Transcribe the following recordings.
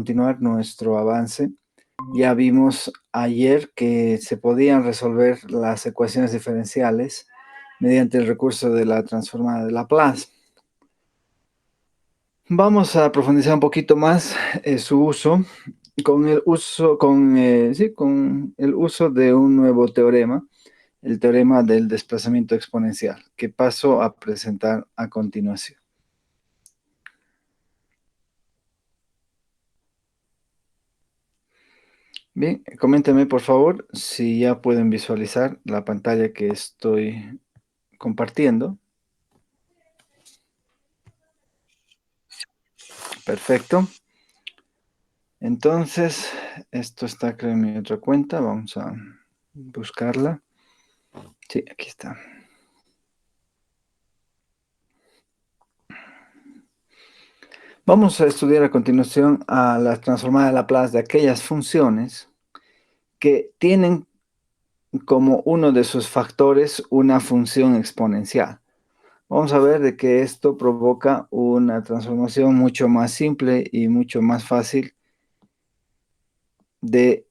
Continuar nuestro avance. Ya vimos ayer que se podían resolver las ecuaciones diferenciales mediante el recurso de la transformada de Laplace. Vamos a profundizar un poquito más su uso con el uso de un nuevo teorema, el teorema del desplazamiento exponencial, que paso a presentar a continuación. Bien, coméntame por favor si ya pueden visualizar la pantalla que estoy compartiendo. Perfecto. Entonces, esto está creo en mi otra cuenta. Vamos a buscarla. Sí, aquí está. Vamos a estudiar a continuación a la transformada de Laplace de aquellas funciones que tienen como uno de sus factores una función exponencial. Vamos a ver de que esto provoca una transformación mucho más simple y mucho más fácil de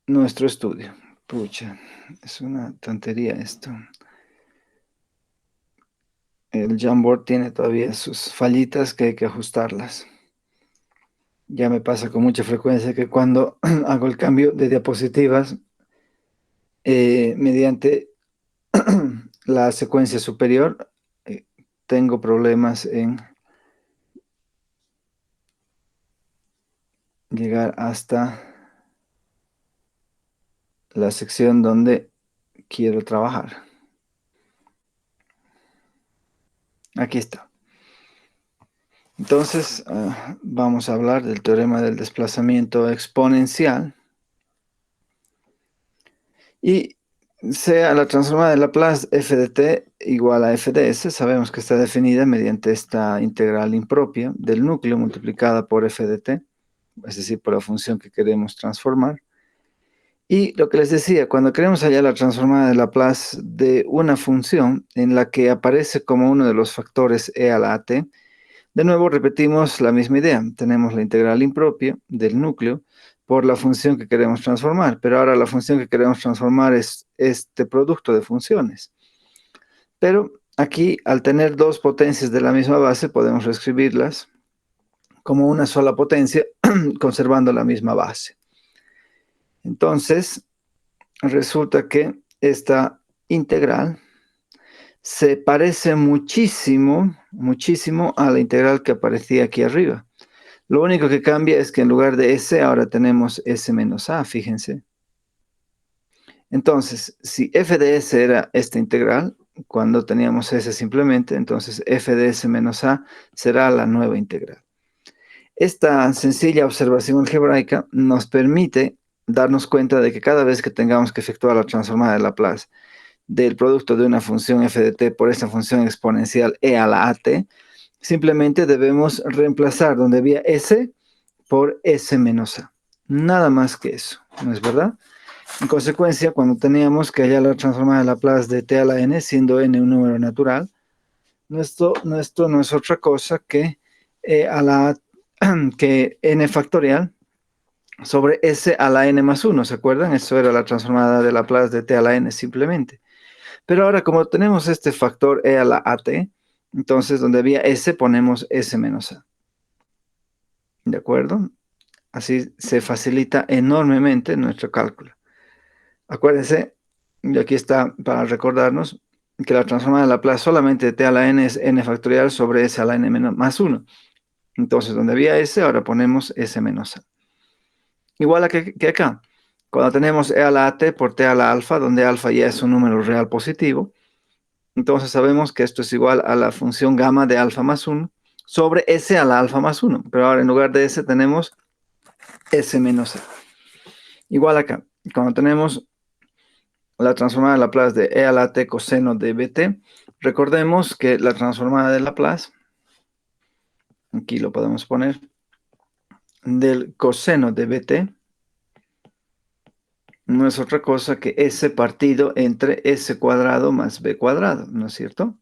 nuestro estudio. Pucha, es una tontería esto. El Jamboard tiene todavía sus fallitas que hay que ajustarlas. Ya me pasa con mucha frecuencia que cuando hago el cambio de diapositivas mediante la secuencia superior, tengo problemas en llegar hasta la sección donde quiero trabajar. Aquí está. Entonces, vamos a hablar del teorema del desplazamiento exponencial. Y sea la transformada de Laplace f de t igual a f de s, sabemos que está definida mediante esta integral impropia del núcleo multiplicada por f de t, es decir, por la función que queremos transformar. Y lo que les decía, cuando queremos hallar la transformada de Laplace de una función en la que aparece como uno de los factores e a la at, de nuevo repetimos la misma idea. Tenemos la integral impropia del núcleo por la función que queremos transformar, pero ahora la función que queremos transformar es este producto de funciones. Pero aquí, al tener dos potencias de la misma base, podemos reescribirlas como una sola potencia, conservando la misma base. Entonces, resulta que esta integral se parece muchísimo, muchísimo a la integral que aparecía aquí arriba. Lo único que cambia es que en lugar de s, ahora tenemos s menos a, fíjense. Entonces, si f de s era esta integral, cuando teníamos s simplemente, entonces f de s menos a será la nueva integral. Esta sencilla observación algebraica nos permite darnos cuenta de que cada vez que tengamos que efectuar la transformada de Laplace del producto de una función f de t por esta función exponencial e a la at, simplemente debemos reemplazar donde había s por s menos a. Nada más que eso, ¿no es verdad? En consecuencia, cuando teníamos que hallar la transformada de Laplace de t a la n, siendo n un número natural, esto no es otra cosa que, que n factorial sobre s a la n más 1, ¿se acuerdan? Eso era la transformada de Laplace de t a la n simplemente. Pero ahora, como tenemos este factor e a la at, entonces donde había s ponemos s menos a. ¿De acuerdo? Así se facilita enormemente nuestro cálculo. Acuérdense, y aquí está para recordarnos, que la transformada de Laplace solamente de t a la n es n factorial sobre s a la n más 1. Entonces, donde había s, ahora ponemos s menos a. Igual a que acá. Cuando tenemos e a la at por t a la alfa, donde alfa ya es un número real positivo, entonces sabemos que esto es igual a la función gamma de alfa más 1 sobre s a la alfa más 1. Pero ahora en lugar de s tenemos s menos a. Igual acá. Cuando tenemos la transformada de Laplace de e a la t coseno de bt, recordemos que la transformada de Laplace, aquí lo podemos poner, del coseno de bt, no es otra cosa que s partido entre s cuadrado más b cuadrado, ¿no es cierto?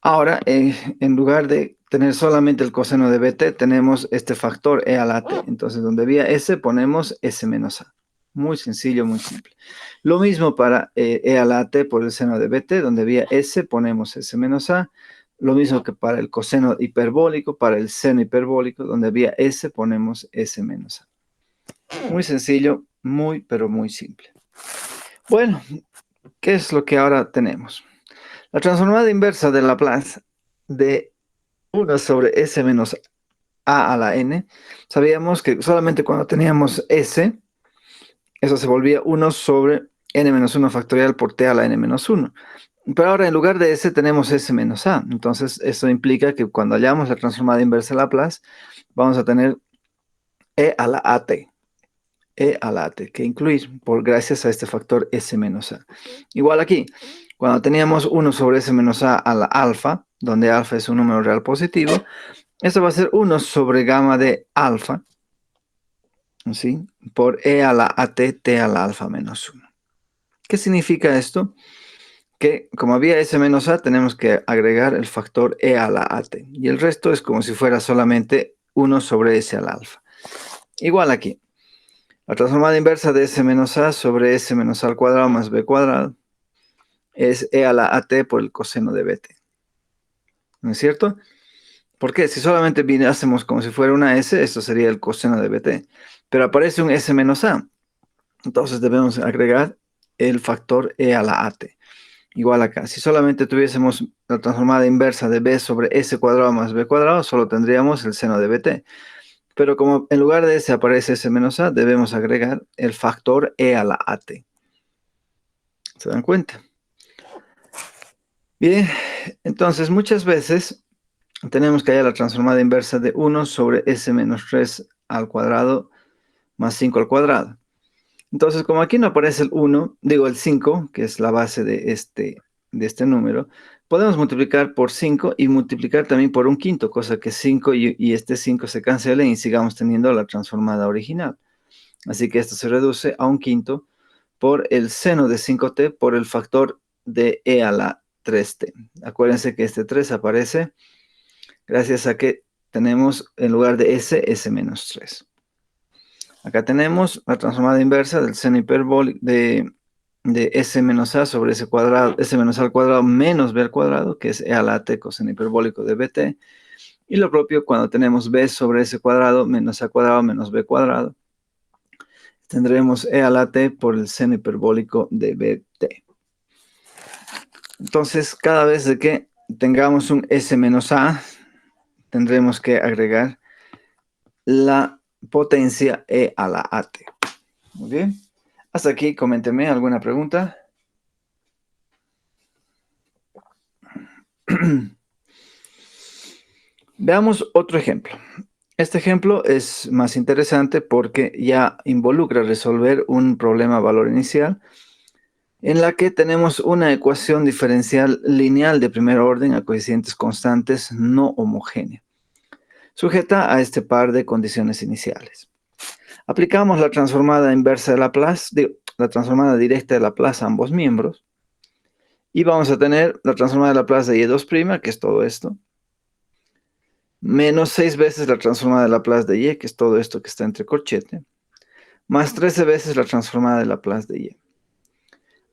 Ahora, en lugar de tener solamente el coseno de bt, tenemos este factor e a la t. Entonces, donde había s, ponemos s menos a. Muy sencillo, muy simple. Lo mismo para e a la t por el seno de bt, donde había s, ponemos s menos a. Lo mismo que para el coseno hiperbólico, para el seno hiperbólico, donde había s, ponemos s menos a. Muy sencillo, muy, pero muy simple. Bueno, ¿qué es lo que ahora tenemos? La transformada inversa de Laplace de 1 sobre s menos a la n, sabíamos que solamente cuando teníamos s, eso se volvía 1 sobre n menos 1 factorial por t a la n menos 1. Pero ahora en lugar de s tenemos s menos a. Entonces eso implica que cuando hallamos la transformada inversa de Laplace, vamos a tener e a la at. E a la at, que incluir gracias a este factor s menos a. Igual aquí, cuando teníamos 1 sobre s menos a la alfa, donde alfa es un número real positivo, esto va a ser 1 sobre gamma de alfa, ¿sí? Por e a la at t a la alfa menos 1. ¿Qué significa esto? Que como había s menos a, tenemos que agregar el factor e a la at. Y el resto es como si fuera solamente 1 sobre s al alfa. Igual aquí. La transformada inversa de s menos a sobre s menos a al cuadrado más b cuadrado es e a la at por el coseno de bt. ¿No es cierto? Porque si solamente hacemos como si fuera una s, esto sería el coseno de bt. Pero aparece un s menos a. Entonces debemos agregar el factor e a la at. Igual acá. Si solamente tuviésemos la transformada inversa de b sobre s cuadrado más b cuadrado, solo tendríamos el seno de bt. Pero como en lugar de s aparece s menos a, debemos agregar el factor e a la at. ¿Se dan cuenta? Bien, entonces muchas veces tenemos que hallar la transformada inversa de 1 sobre s menos 3 al cuadrado más 5 al cuadrado. Entonces, como aquí no aparece el 1, digo el 5, que es la base de este número, podemos multiplicar por 5 y multiplicar también por un quinto, cosa que 5 y este 5 se cancelen y sigamos teniendo la transformada original. Así que esto se reduce a un quinto por el seno de 5t por el factor de e a la 3t. Acuérdense que este 3 aparece gracias a que tenemos en lugar de s menos 3. Acá tenemos la transformada inversa del seno hiperbólico de s menos a sobre s cuadrado, s menos a al cuadrado menos b al cuadrado, que es e a la t coseno hiperbólico de bt. Y lo propio cuando tenemos b sobre s cuadrado menos a cuadrado menos b cuadrado. Tendremos e a la t por el seno hiperbólico de bt. Entonces, cada vez de que tengamos un s menos a, tendremos que agregar la potencia e a la at. Muy bien. Hasta aquí, coménteme alguna pregunta. Veamos otro ejemplo. Este ejemplo es más interesante porque ya involucra resolver un problema valor inicial en la que tenemos una ecuación diferencial lineal de primer orden a coeficientes constantes no homogénea, sujeta a este par de condiciones iniciales. Aplicamos la transformada inversa de Laplace, la transformada directa de Laplace a ambos miembros, y vamos a tener la transformada de Laplace de y2', que es todo esto, menos 6 veces la transformada de Laplace de y, que es todo esto que está entre corchete, más 13 veces la transformada de Laplace de y.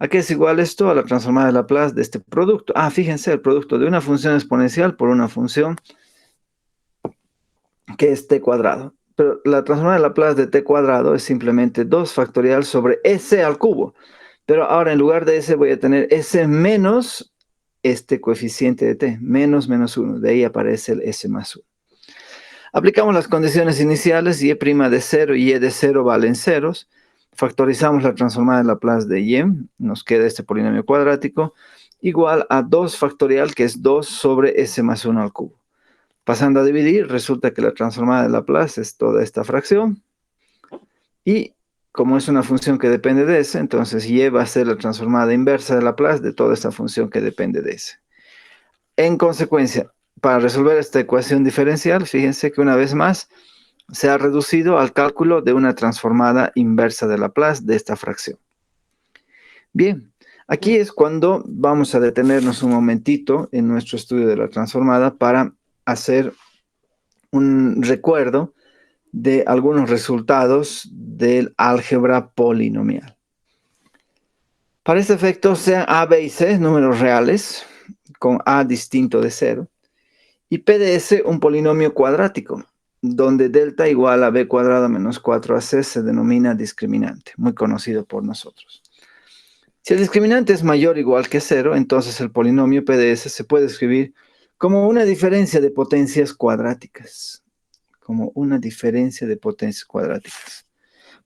¿A qué es igual esto? A la transformada de Laplace de este producto. Ah, fíjense, el producto de una función exponencial por una función que es t cuadrado. Pero la transformada de Laplace de t cuadrado es simplemente 2 factorial sobre s al cubo. Pero ahora en lugar de s voy a tener s menos este coeficiente de t, menos 1. De ahí aparece el s más 1. Aplicamos las condiciones iniciales, y' de 0 y y de 0 valen ceros. Factorizamos la transformada de Laplace de y, nos queda este polinomio cuadrático, igual a 2 factorial, que es 2 sobre s más 1 al cubo. Pasando a dividir, resulta que la transformada de Laplace es toda esta fracción. Y como es una función que depende de s, entonces y va a ser la transformada inversa de Laplace de toda esta función que depende de s. En consecuencia, para resolver esta ecuación diferencial, fíjense que una vez más se ha reducido al cálculo de una transformada inversa de Laplace de esta fracción. Bien, aquí es cuando vamos a detenernos un momentito en nuestro estudio de la transformada para hacer un recuerdo de algunos resultados del álgebra polinomial. Para este efecto, sean A, B y C números reales, con A distinto de 0, y P de S un polinomio cuadrático, donde delta igual a B cuadrado menos 4AC se denomina discriminante, muy conocido por nosotros. Si el discriminante es mayor o igual que 0, entonces el polinomio P de S se puede escribir como una diferencia de potencias cuadráticas. Como una diferencia de potencias cuadráticas.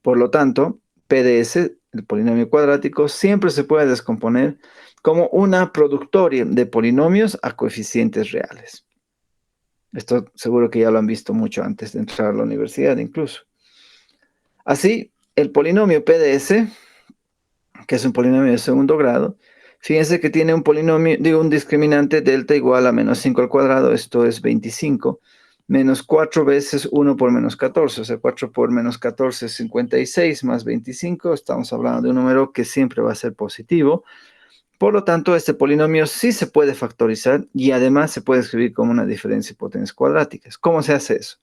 Por lo tanto, P de S, el polinomio cuadrático, siempre se puede descomponer como una productoria de polinomios a coeficientes reales. Esto seguro que ya lo han visto mucho antes de entrar a la universidad incluso. Así, el polinomio P de S, que es un polinomio de segundo grado, fíjense que tiene un polinomio, digo, un discriminante delta igual a menos 5 al cuadrado, esto es 25, menos 4 veces 1 por menos 14, o sea, 4 por menos 14 es 56, más 25, estamos hablando de un número que siempre va a ser positivo. Por lo tanto, este polinomio sí se puede factorizar y además se puede escribir como una diferencia de potencias cuadráticas. ¿Cómo se hace eso?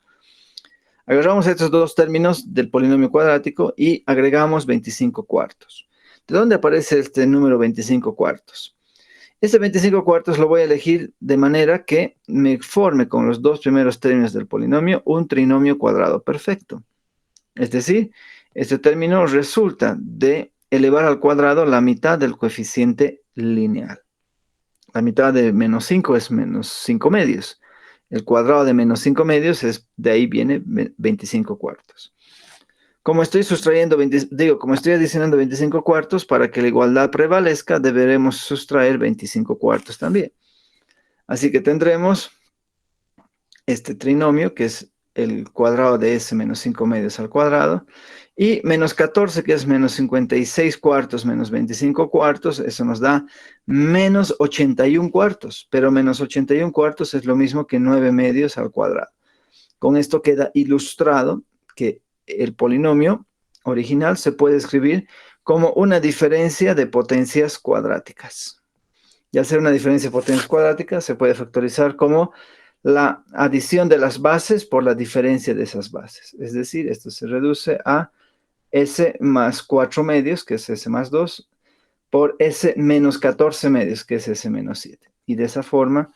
Agarramos estos dos términos del polinomio cuadrático y agregamos 25 cuartos. ¿De dónde aparece este número 25 cuartos? Este 25 cuartos lo voy a elegir de manera que me forme con los dos primeros términos del polinomio un trinomio cuadrado perfecto. Es decir, este término resulta de elevar al cuadrado la mitad del coeficiente lineal. La mitad de menos 5 es menos 5 medios. El cuadrado de menos 5 medios es, de ahí viene 25 cuartos. Como estoy como estoy adicionando 25 cuartos, para que la igualdad prevalezca, deberemos sustraer 25 cuartos también. Así que tendremos este trinomio, que es el cuadrado de S menos 5 medios al cuadrado, y menos 14, que es menos 56 cuartos menos 25 cuartos, eso nos da menos 81 cuartos, pero menos 81 cuartos es lo mismo que 9 medios al cuadrado. Con esto queda ilustrado que el polinomio original se puede escribir como una diferencia de potencias cuadráticas. Y al ser una diferencia de potencias cuadráticas, se puede factorizar como la adición de las bases por la diferencia de esas bases. Es decir, esto se reduce a S más 4 medios, que es S más 2, por S menos 14 medios, que es S menos 7. Y de esa forma,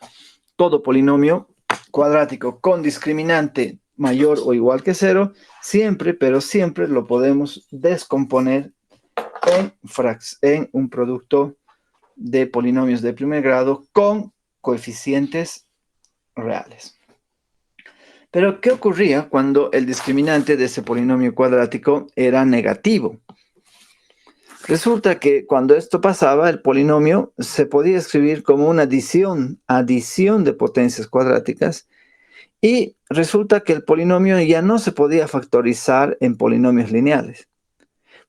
todo polinomio cuadrático con discriminante mayor o igual que 0, siempre, pero siempre lo podemos descomponer en un producto de polinomios de primer grado con coeficientes reales. Pero, ¿qué ocurría cuando el discriminante de ese polinomio cuadrático era negativo? Resulta que cuando esto pasaba, el polinomio se podía escribir como una adición de potencias cuadráticas, y resulta que el polinomio ya no se podía factorizar en polinomios lineales.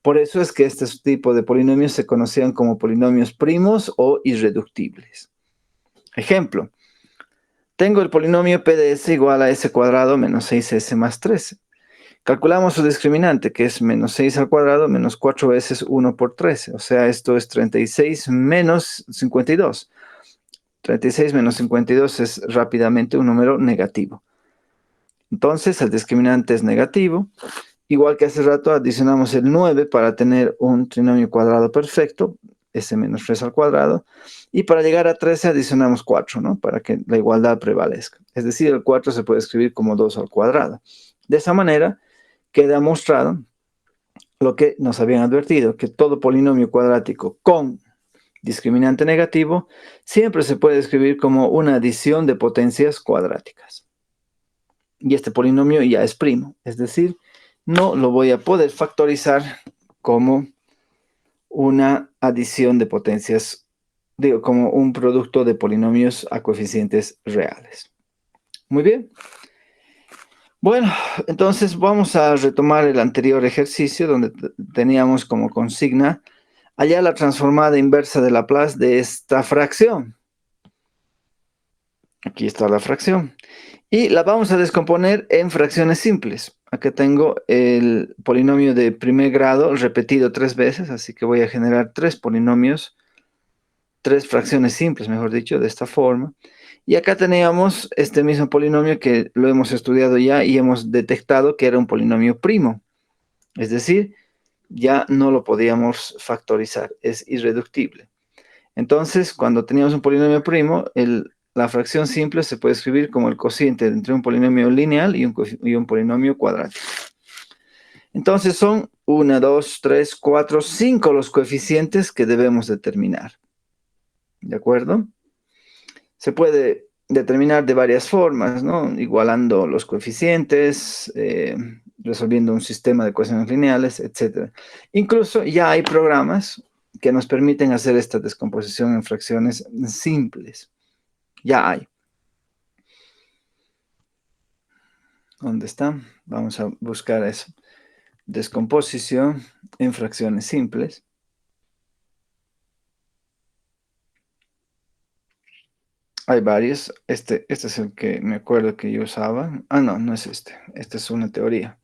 Por eso es que este tipo de polinomios se conocían como polinomios primos o irreductibles. Ejemplo, tengo el polinomio P de S igual a S cuadrado menos 6S más 13. Calculamos su discriminante, que es menos 6 al cuadrado menos 4 veces 1 por 13. O sea, esto es 36 menos 52. 36 menos 52 es rápidamente un número negativo. Entonces, el discriminante es negativo. Igual que hace rato, adicionamos el 9 para tener un trinomio cuadrado perfecto, S menos 3 al cuadrado. Y para llegar a 13 adicionamos 4, ¿no? Para que la igualdad prevalezca. Es decir, el 4 se puede escribir como 2 al cuadrado. De esa manera, queda mostrado lo que nos habían advertido, que todo polinomio cuadrático con discriminante negativo siempre se puede escribir como una adición de potencias cuadráticas. Y este polinomio ya es primo, es decir, no lo voy a poder factorizar como una adición de potencias, digo, como un producto de polinomios a coeficientes reales. Muy bien. Bueno, entonces vamos a retomar el anterior ejercicio donde teníamos como consigna hallar la transformada inversa de Laplace de esta fracción. Aquí está la fracción. Y la vamos a descomponer en fracciones simples. Aquí tengo el polinomio de primer grado repetido 3 veces, así que voy a generar 3 polinomios, 3 fracciones simples, mejor dicho, de esta forma. Y acá teníamos este mismo polinomio que lo hemos estudiado ya y hemos detectado que era un polinomio primo. Es decir, ya no lo podíamos factorizar, es irreductible. Entonces, cuando teníamos un polinomio primo, la fracción simple se puede escribir como el cociente entre un polinomio lineal y un polinomio cuadrático. Entonces son 1, 2, 3, 4, 5 los coeficientes que debemos determinar. ¿De acuerdo? Se puede determinar de varias formas, ¿no? Igualando los coeficientes, resolviendo un sistema de ecuaciones lineales, etc. Incluso ya hay programas que nos permiten hacer esta descomposición en fracciones simples. Ya hay. ¿Dónde está? Vamos a buscar eso. Descomposición en fracciones simples. Hay varios. Este es el que me acuerdo que yo usaba. Ah, no, no es este. Esta es una teoría.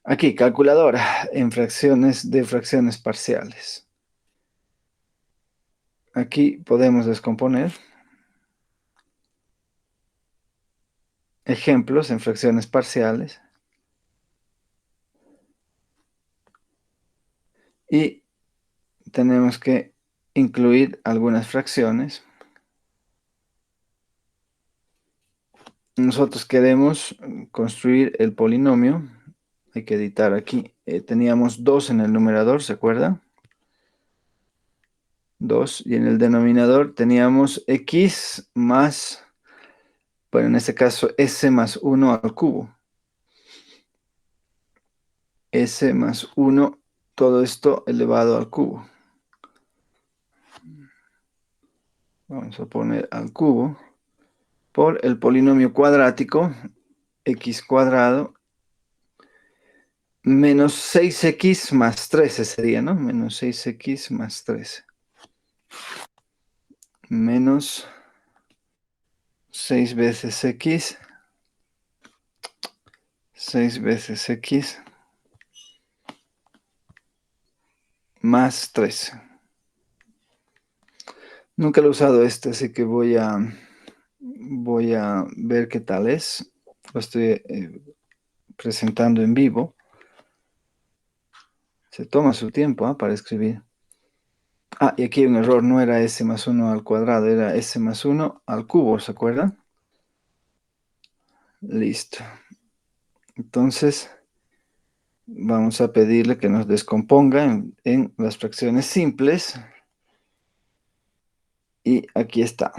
Aquí, calculadora en fracciones parciales. Aquí podemos descomponer ejemplos en fracciones parciales y tenemos que incluir algunas fracciones. Nosotros queremos construir el polinomio. Hay que editar aquí. Teníamos 2 en el numerador, ¿se acuerdan? 2. Y en el denominador teníamos x más, bueno, en este caso s más 1 al cubo. S más 1, todo esto elevado al cubo. Vamos a poner al cubo por el polinomio cuadrático x cuadrado menos 6x más 13 sería, ¿no? Menos 6x más 13. Menos 6 veces x. 6 veces x más 13. Nunca lo he usado este, así que voy a ver qué tal es. Lo estoy presentando en vivo. Se toma su tiempo, ¿eh? Para escribir. Ah, y aquí hay un error, no era s más 1 al cuadrado, era s más 1 al cubo, ¿se acuerdan? Listo. Entonces, vamos a pedirle que nos descomponga en las fracciones simples. Y aquí está.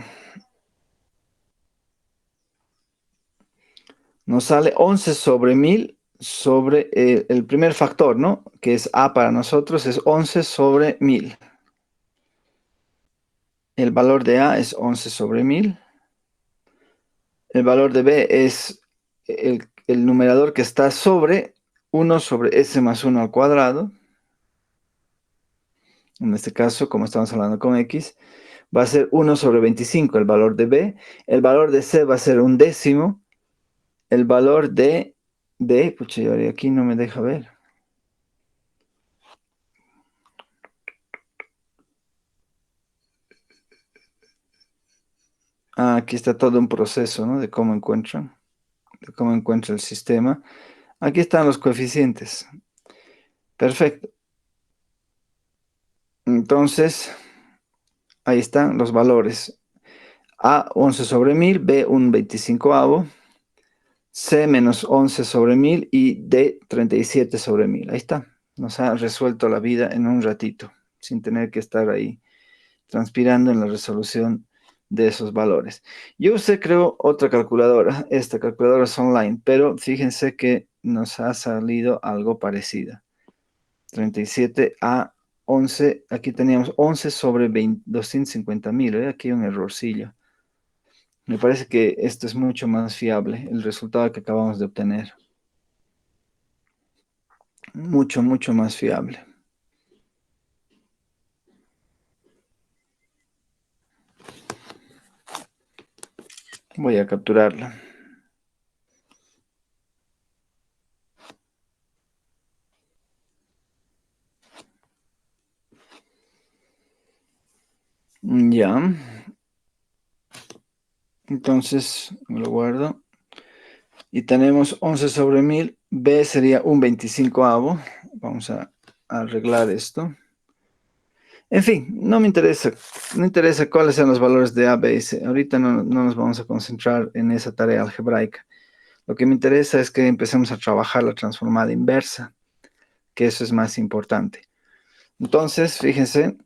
Nos sale 11 sobre 1000 sobre el primer factor, ¿no? Que es a para nosotros, es 11 sobre 1000. El valor de a es 11 sobre 1000. El valor de b es el numerador que está sobre 1 sobre s más 1 al cuadrado. En este caso, como estamos hablando con x, va a ser 1 sobre 25 el valor de b. El valor de c va a ser un décimo. El valor pucha, y aquí no me deja ver. Ah, aquí está todo un proceso, ¿no? De cómo encuentra el sistema. Aquí están los coeficientes. Perfecto. Entonces, ahí están los valores. A 11 sobre 1000, B un 25avo, C menos 11 sobre 1000 y D 37 sobre 1000. Ahí está. Nos ha resuelto la vida en un ratito, sin tener que estar ahí transpirando en la resolución de esos valores. Yo usé, creo, otra calculadora. Esta calculadora es online, pero fíjense que nos ha salido algo parecido. 37 a 11, aquí teníamos 11 sobre 250.000. Aquí hay un errorcillo. Me parece que esto es mucho más fiable, el resultado que acabamos de obtener. Mucho, mucho más fiable. Voy a capturarla. Ya. Entonces, lo guardo. Y tenemos 11 sobre 1000. B sería un 25avo. Vamos a arreglar esto. En fin, no me interesa. No interesa cuáles sean los valores de A, B y C. Ahorita no nos vamos a concentrar en esa tarea algebraica. Lo que me interesa es que empecemos a trabajar la transformada inversa, que eso es más importante. Entonces, fíjense,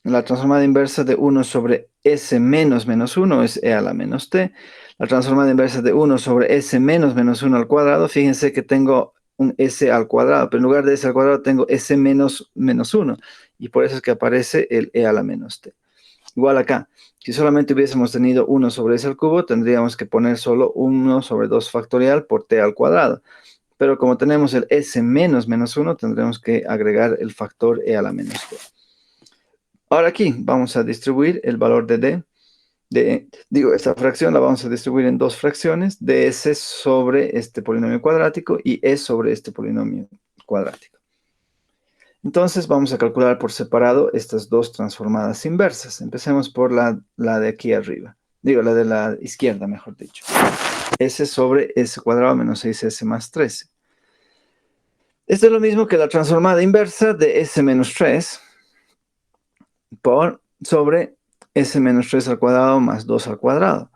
la transformada inversa de 1 sobre S menos menos 1 es E a la menos T. La transformada inversa de 1 sobre S menos menos 1 al cuadrado, fíjense que tengo un S al cuadrado, pero en lugar de S al cuadrado tengo S menos menos 1. Y por eso es que aparece el E a la menos T. Igual acá, si solamente hubiésemos tenido 1 sobre S al cubo, tendríamos que poner solo 1 sobre 2 factorial por T al cuadrado. Pero como tenemos el S menos menos 1, tendremos que agregar el factor E a la menos T. Ahora aquí vamos a distribuir el valor de D. Esta fracción la vamos a distribuir en dos fracciones, ds sobre este polinomio cuadrático y e sobre este polinomio cuadrático. Entonces vamos a calcular por separado estas dos transformadas inversas. Empecemos por la de aquí arriba. La de la izquierda, mejor dicho. S sobre S cuadrado menos 6S más 13. Esto es lo mismo que la transformada inversa de S menos 3 por sobre S menos 3 al cuadrado más 2 al cuadrado.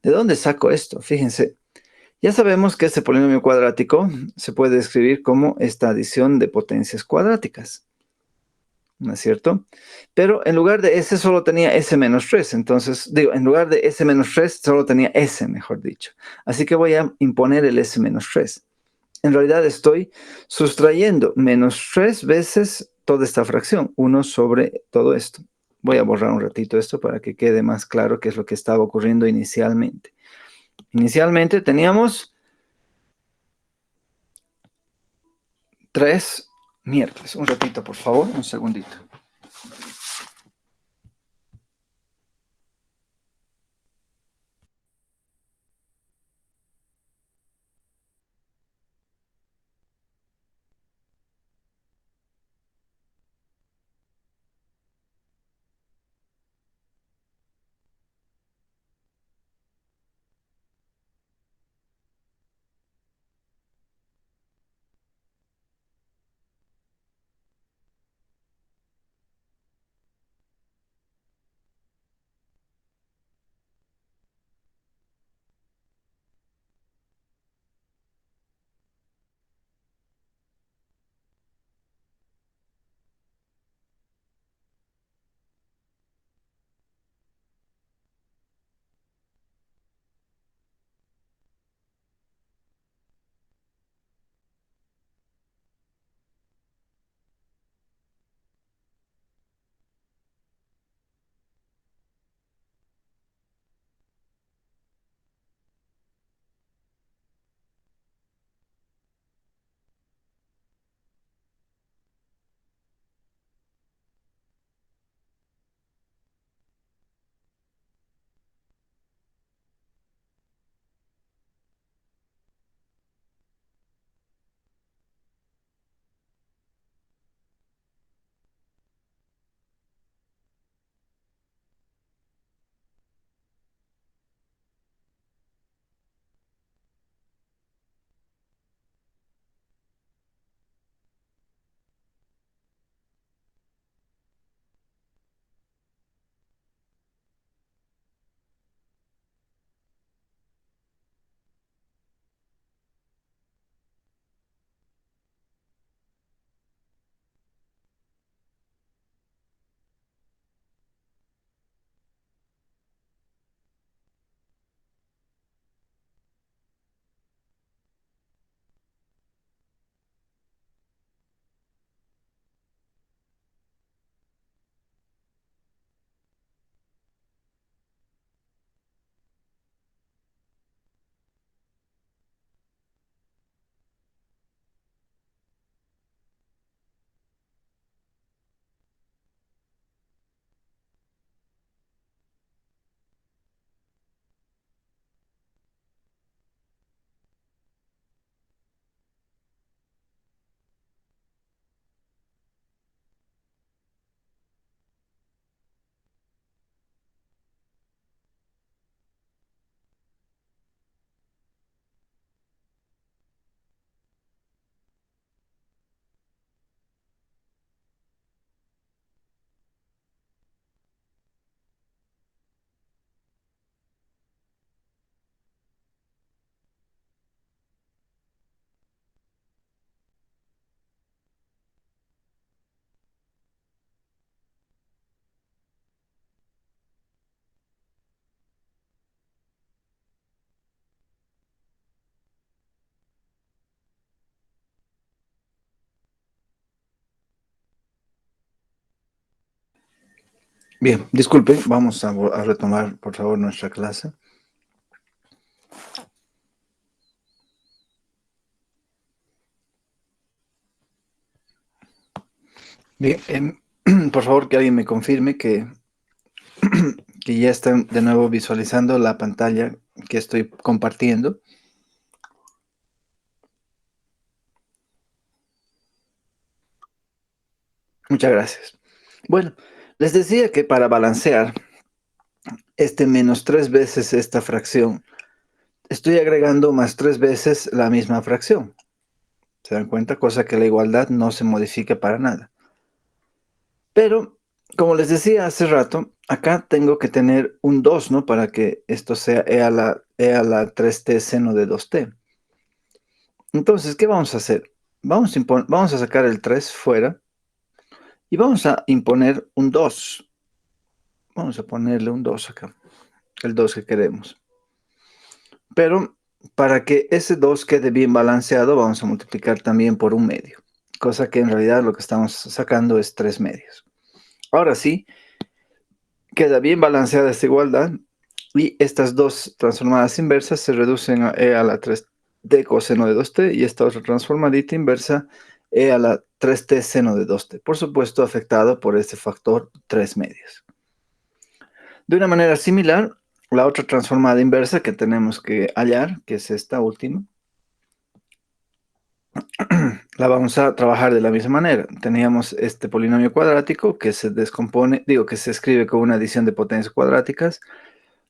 ¿De dónde saco esto? Fíjense, ya sabemos que este polinomio cuadrático se puede escribir como esta adición de potencias cuadráticas, ¿no es cierto? Pero en lugar de S solo tenía S menos 3, entonces, en lugar de S menos 3 solo tenía S, mejor dicho. Así que voy a imponer el S menos 3. En realidad estoy sustrayendo menos 3 veces toda esta fracción, 1 sobre todo esto. Voy a borrar un ratito esto para que quede más claro qué es lo que estaba ocurriendo inicialmente. Inicialmente teníamos 3 miércoles. Un ratito, por favor, un segundito. Bien, disculpe, vamos a retomar, por favor, nuestra clase. Bien, por favor, que alguien me confirme que ya están de nuevo visualizando la pantalla que estoy compartiendo. Muchas gracias. Bueno, les decía que para balancear este menos 3 veces esta fracción, estoy agregando más 3 veces la misma fracción. ¿Se dan cuenta? Cosa que la igualdad no se modifica para nada. Pero, como les decía hace rato, acá tengo que tener un 2, ¿no? Para que esto sea e a la 3t seno de 2t. Entonces, ¿qué vamos a hacer? Vamos a sacar el 3 fuera y vamos a imponer un 2. Vamos a ponerle un 2 acá, el 2 que queremos. Pero para que ese 2 quede bien balanceado, vamos a multiplicar también por un medio. Cosa que en realidad lo que estamos sacando es 3 medios. Ahora sí, queda bien balanceada esta igualdad y estas dos transformadas inversas se reducen a e a la 3t coseno de 2t y esta otra transformadita inversa e a la 3t seno de 2t. Por supuesto, afectado por este factor 3 medios. De una manera similar, la otra transformada inversa que tenemos que hallar, que es esta última, la vamos a trabajar de la misma manera. Teníamos este polinomio cuadrático que se descompone, que se escribe con una adición de potencias cuadráticas.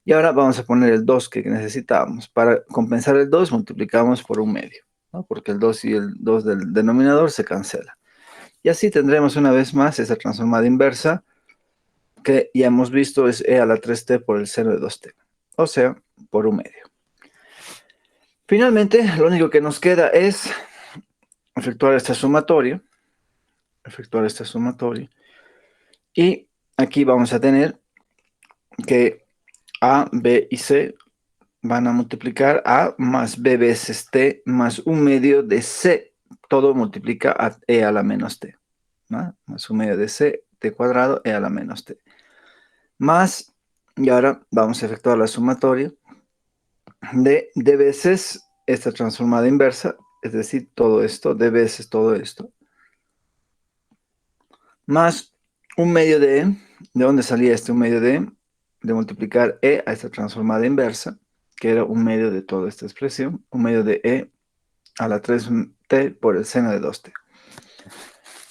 Y ahora vamos a poner el 2 que necesitábamos. Para compensar el 2 multiplicamos por un medio, ¿no? Porque el 2 y el 2 del denominador se cancela. Y así tendremos una vez más esa transformada inversa que ya hemos visto es e a la 3t por el seno de 2t. O sea, por un medio. Finalmente, lo único que nos queda es efectuar esta sumatoria. Y aquí vamos a tener que A, B y C van a multiplicar A más B veces T más un medio de C. Todo multiplica a E a la menos T, ¿no? Más un medio de C, T cuadrado, E a la menos T. Más, y ahora vamos a efectuar la sumatoria de D veces esta transformada inversa, es decir, todo esto, D veces todo esto, más un medio de E. ¿De dónde salía este un medio de E? De multiplicar E a esta transformada inversa, que era un medio de toda esta expresión, un medio de E a la 3t por el seno de 2t.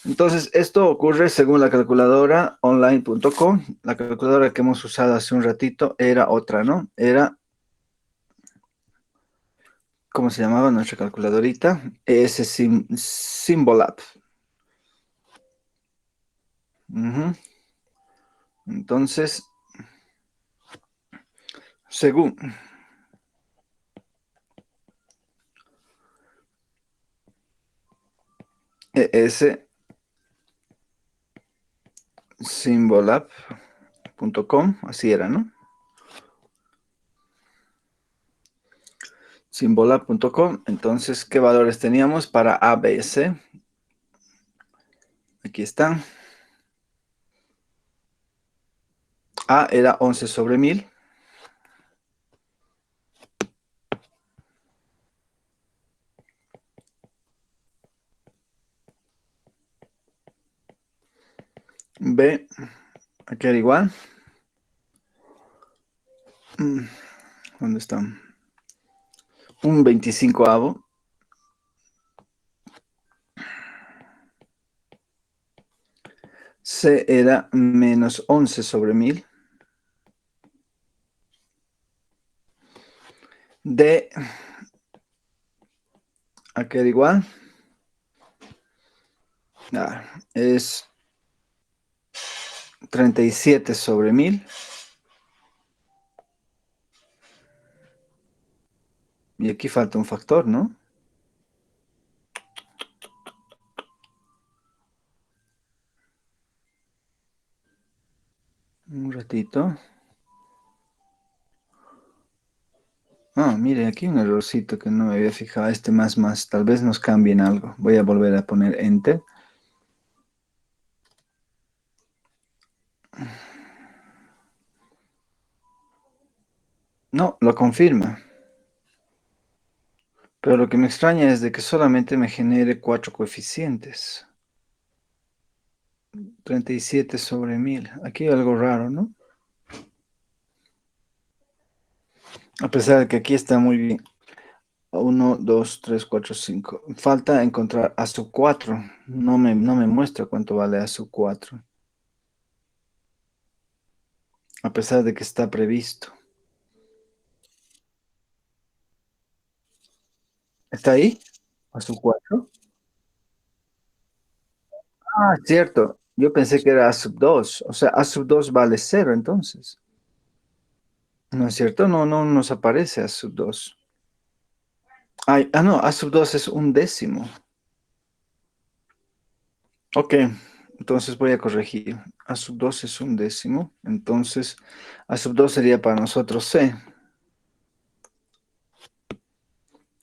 Entonces, esto ocurre según la calculadora online.com. La calculadora que hemos usado hace un ratito era otra, ¿no? Era, ¿cómo se llamaba nuestra calculadorita? Symbolab. Entonces, según symbolab.com, así era, ¿no? Symbolab.com. Entonces, ¿qué valores teníamos para A, B y C? Aquí están. A era 11 sobre 1000. B, aquí era igual. ¿Dónde están? Un 25avo. C era menos 11 sobre 1000. D, aquí era igual. Es 37 sobre 1000. Y aquí falta un factor, ¿no? Un ratito. Mire, aquí un errorcito que no me había fijado. Este más. Tal vez nos cambien algo. Voy a volver a poner Enter. No, lo confirma. Pero lo que me extraña es de que solamente me genere cuatro coeficientes. 37 sobre 1000. Aquí hay algo raro, ¿no? A pesar de que aquí está muy bien. Uno, 2, 3, 4, 5. Falta encontrar a sub 4. No me muestra cuánto vale a sub 4. A pesar de que está previsto. ¿Está ahí? ¿A sub 4? Ah, cierto. Yo pensé que era a sub 2. O sea, a sub 2 vale cero, entonces. ¿No es cierto? No, no nos aparece a sub 2. Ay, no, a sub 2 es un décimo. Ok, entonces voy a corregir. A sub 2 es un décimo. Entonces, a sub 2 sería para nosotros C,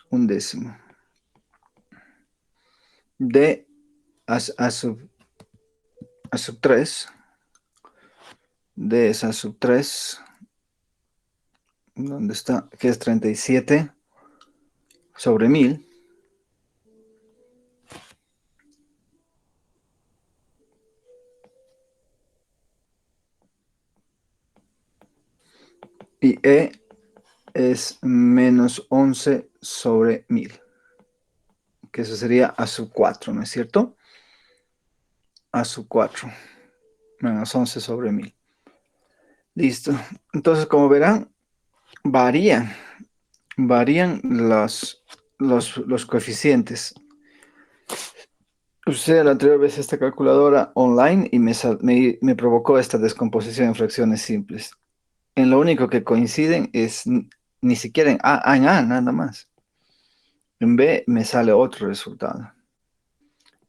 un décimo. D a sub 3. D es a sub 3. ¿Dónde está? Que es 37 sobre 1000. Y E es menos 11 sobre 1000. Que eso sería a sub 4, ¿no es cierto? A sub 4 menos 11 sobre 1000. Listo. Entonces, como verán, varían, varían los coeficientes. Usé la anterior vez esta calculadora online y me provocó esta descomposición en fracciones simples. En lo único que coinciden es ni siquiera en A nada más. En B me sale otro resultado.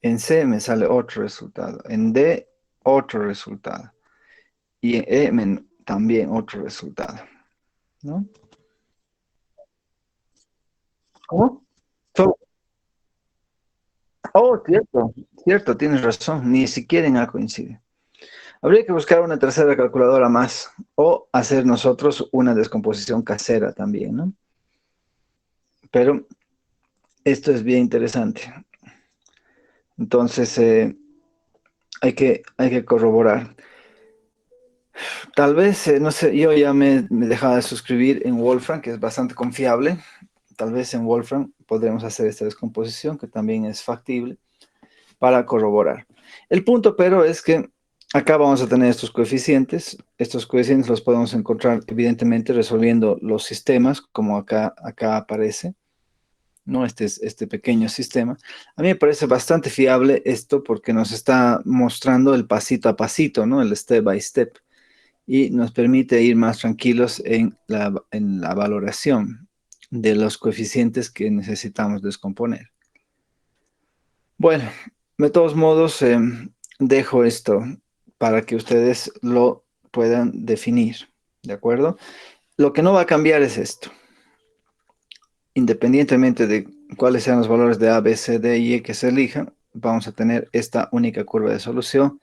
En C me sale otro resultado. En D otro resultado. Y en E también otro resultado. ¿No? ¿Cómo? So- oh, cierto, cierto, tienes razón. Ni siquiera en A coincide. Habría que buscar una tercera calculadora más o hacer nosotros una descomposición casera también, ¿no? Pero esto es bien interesante. Entonces, hay que corroborar. Tal vez, no sé, yo ya me dejaba de suscribir en Wolfram, que es bastante confiable. Tal vez en Wolfram podremos hacer esta descomposición, que también es factible, para corroborar. El punto, pero, es que acá vamos a tener estos coeficientes. Estos coeficientes los podemos encontrar, evidentemente, resolviendo los sistemas, como acá aparece, ¿no? Este pequeño sistema. A mí me parece bastante fiable esto porque nos está mostrando el pasito a pasito, ¿no? El step by step. Y nos permite ir más tranquilos en la valoración de los coeficientes que necesitamos descomponer. Bueno, de todos modos, dejo esto para que ustedes lo puedan definir, ¿de acuerdo? Lo que no va a cambiar es esto. Independientemente de cuáles sean los valores de A, B, C, D y E que se elijan, vamos a tener esta única curva de solución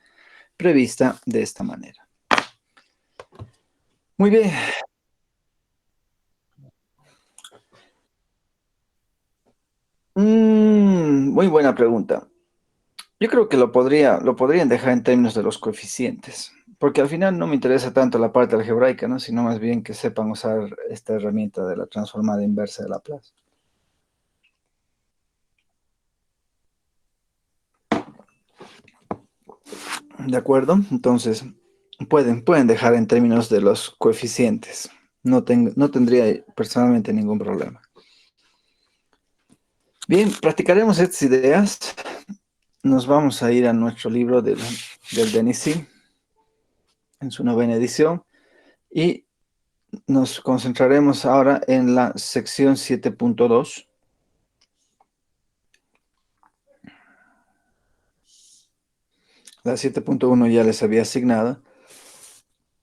prevista de esta manera. Muy bien. Muy buena pregunta. Yo creo que lo podrían dejar en términos de los coeficientes, porque al final no me interesa tanto la parte algebraica, ¿no? Sino más bien que sepan usar esta herramienta de la transformada inversa de Laplace. ¿De acuerdo? Entonces, pueden dejar en términos de los coeficientes. No tendría personalmente ningún problema. Bien, practicaremos estas ideas. Nos vamos a ir a nuestro libro del Denisí, en su novena edición, y nos concentraremos ahora en la sección 7.2. La 7.1 ya les había asignado.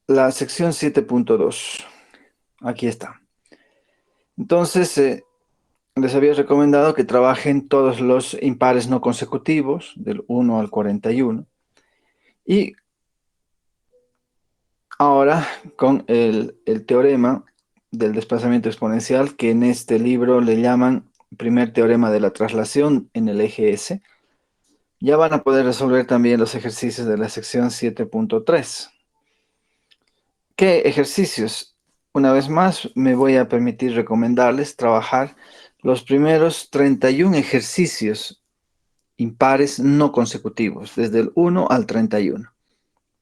La sección 7.2. Aquí está. Entonces, les había recomendado que trabajen todos los impares no consecutivos, del 1 al 41. Y ahora, con el teorema del desplazamiento exponencial, que en este libro le llaman primer teorema de la traslación en el eje S. Ya van a poder resolver también los ejercicios de la sección 7.3. ¿Qué ejercicios? Una vez más, me voy a permitir recomendarles trabajar los primeros 31 ejercicios impares no consecutivos, desde el 1 al 31.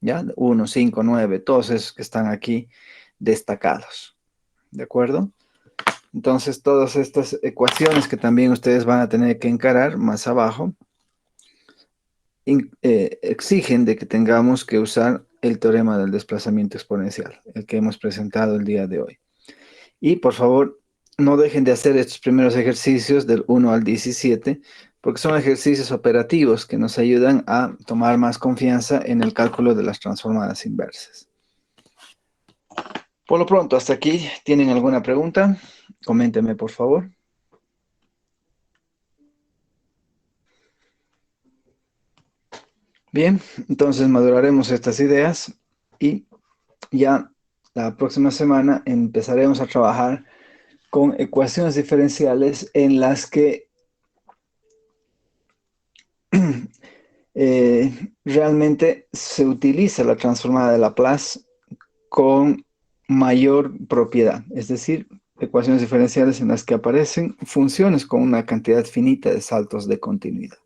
¿Ya? 1, 5, 9, todos esos que están aquí destacados. ¿De acuerdo? Entonces, todas estas ecuaciones que también ustedes van a tener que encarar más abajo, exigen de que tengamos que usar el teorema del desplazamiento exponencial, el que hemos presentado el día de hoy. Y por favor, no dejen de hacer estos primeros ejercicios del 1 al 17, porque son ejercicios operativos que nos ayudan a tomar más confianza en el cálculo de las transformadas inversas. Por lo pronto, hasta aquí. ¿Tienen alguna pregunta? Coméntenme, por favor. Bien, entonces maduraremos estas ideas y ya la próxima semana empezaremos a trabajar con ecuaciones diferenciales en las que realmente se utiliza la transformada de Laplace con mayor propiedad, es decir, ecuaciones diferenciales en las que aparecen funciones con una cantidad finita de saltos de continuidad.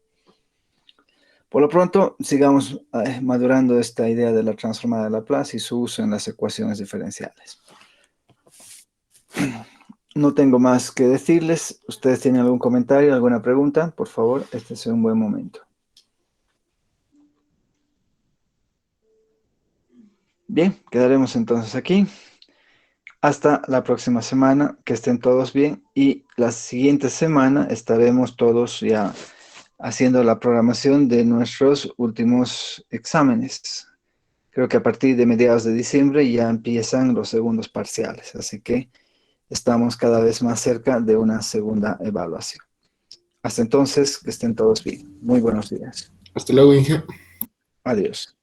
Por lo pronto, sigamos madurando esta idea de la transformada de Laplace y su uso en las ecuaciones diferenciales. No tengo más que decirles. ¿Ustedes tienen algún comentario, alguna pregunta? Por favor, este es un buen momento. Bien, quedaremos entonces aquí. Hasta la próxima semana, que estén todos bien. Y la siguiente semana estaremos todos ya haciendo la programación de nuestros últimos exámenes. Creo que a partir de mediados de diciembre ya empiezan los segundos parciales. Así que estamos cada vez más cerca de una segunda evaluación. Hasta entonces, que estén todos bien. Muy buenos días. Hasta luego, Inge. Adiós.